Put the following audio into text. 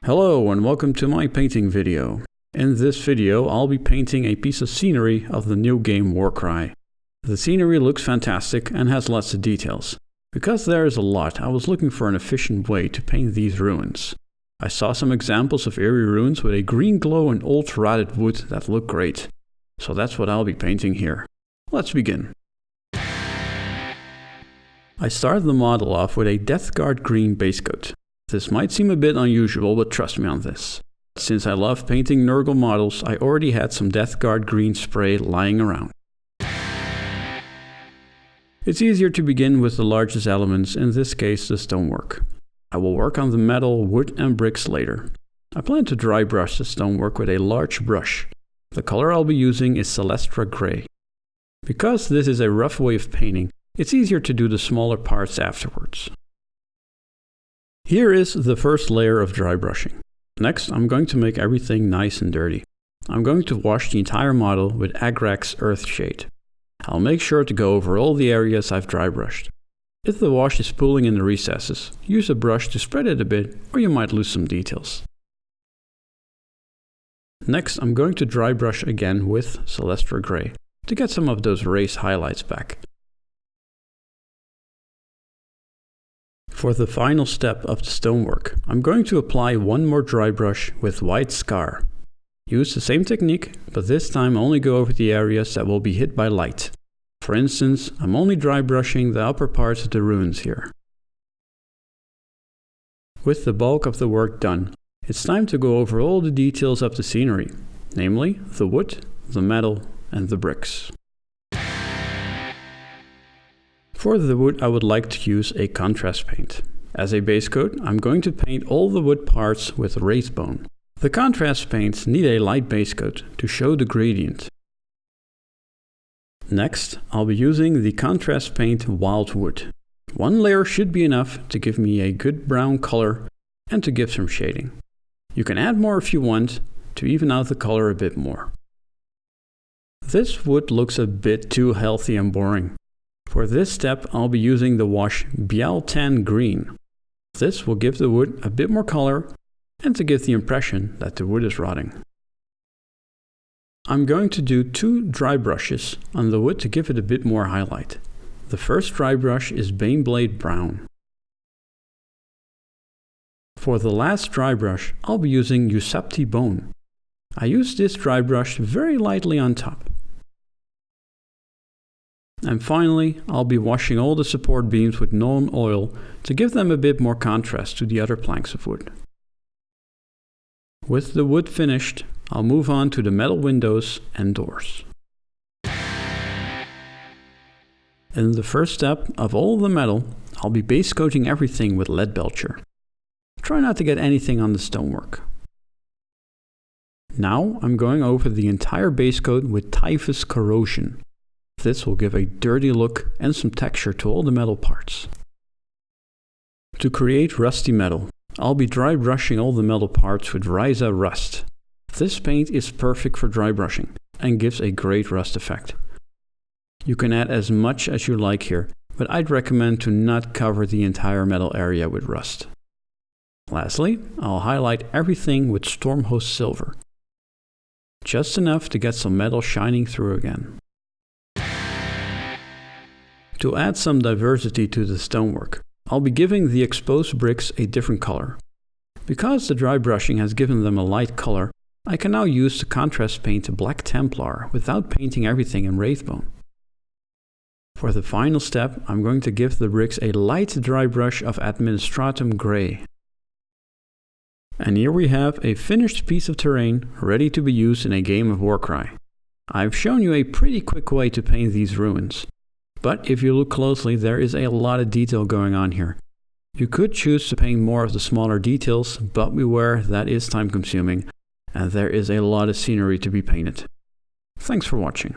Hello and welcome to my painting video. In this video I'll be painting a piece of scenery of the new game Warcry. The scenery looks fantastic and has lots of details. Because there is a lot, I was looking for an efficient way to paint these ruins. I saw some examples of eerie ruins with a green glow and old rotted wood that look great. So that's what I'll be painting here. Let's begin. I started the model off with a Death Guard green base coat. This might seem a bit unusual, but trust me on this. Since I love painting Nurgle models, I already had some Death Guard green spray lying around. It's easier to begin with the largest elements, in this case the stonework. I will work on the metal, wood and bricks later. I plan to dry brush the stonework with a large brush. The color I'll be using is Celestra Grey. Because this is a rough way of painting, it's easier to do the smaller parts afterwards. Here is the first layer of dry brushing. Next, I'm going to make everything nice and dirty. I'm going to wash the entire model with Agrax Earthshade. I'll make sure to go over all the areas I've dry brushed. If the wash is pooling in the recesses, use a brush to spread it a bit, or you might lose some details. Next, I'm going to dry brush again with Celestra Grey to get some of those raised highlights back. For the final step of the stonework, I'm going to apply one more dry brush with white scar. Use the same technique, but this time only go over the areas that will be hit by light. For instance, I'm only dry brushing the upper parts of the ruins here. With the bulk of the work done, it's time to go over all the details of the scenery, namely the wood, the metal and the bricks. For the wood I would like to use a contrast paint. As a base coat, I'm going to paint all the wood parts with Wraithbone. The contrast paints need a light base coat to show the gradient. Next, I'll be using the contrast paint Wyldwood. One layer should be enough to give me a good brown color and to give some shading. You can add more if you want, to even out the color a bit more. This wood looks a bit too healthy and boring. For this step, I'll be using the wash Biel-Tan Green. This will give the wood a bit more color and to give the impression that the wood is rotting. I'm going to do 2 dry brushes on the wood to give it a bit more highlight. The first dry brush is Baneblade Brown. For the last dry brush, I'll be using Ushabti Bone. I use this dry brush very lightly on top. And finally, I'll be washing all the support beams with Nuln Oil to give them a bit more contrast to the other planks of wood. With the wood finished, I'll move on to the metal windows and doors. In the first step of all the metal, I'll be base coating everything with Leadbelcher. Try not to get anything on the stonework. Now I'm going over the entire base coat with Typhus Corrosion. This will give a dirty look and some texture to all the metal parts. To create rusty metal, I'll be dry brushing all the metal parts with Ryza Rust. This paint is perfect for dry brushing and gives a great rust effect. You can add as much as you like here, but I'd recommend to not cover the entire metal area with rust. Lastly, I'll highlight everything with Stormhost Silver. Just enough to get some metal shining through again. To add some diversity to the stonework, I'll be giving the exposed bricks a different color. Because the dry brushing has given them a light color, I can now use the contrast paint Black Templar without painting everything in Wraithbone. For the final step, I'm going to give the bricks a light dry brush of Administratum Grey. And here we have a finished piece of terrain ready to be used in a game of Warcry. I've shown you a pretty quick way to paint these ruins. But if you look closely, there is a lot of detail going on here. You could choose to paint more of the smaller details, but beware, that is time consuming, and there is a lot of scenery to be painted. Thanks for watching.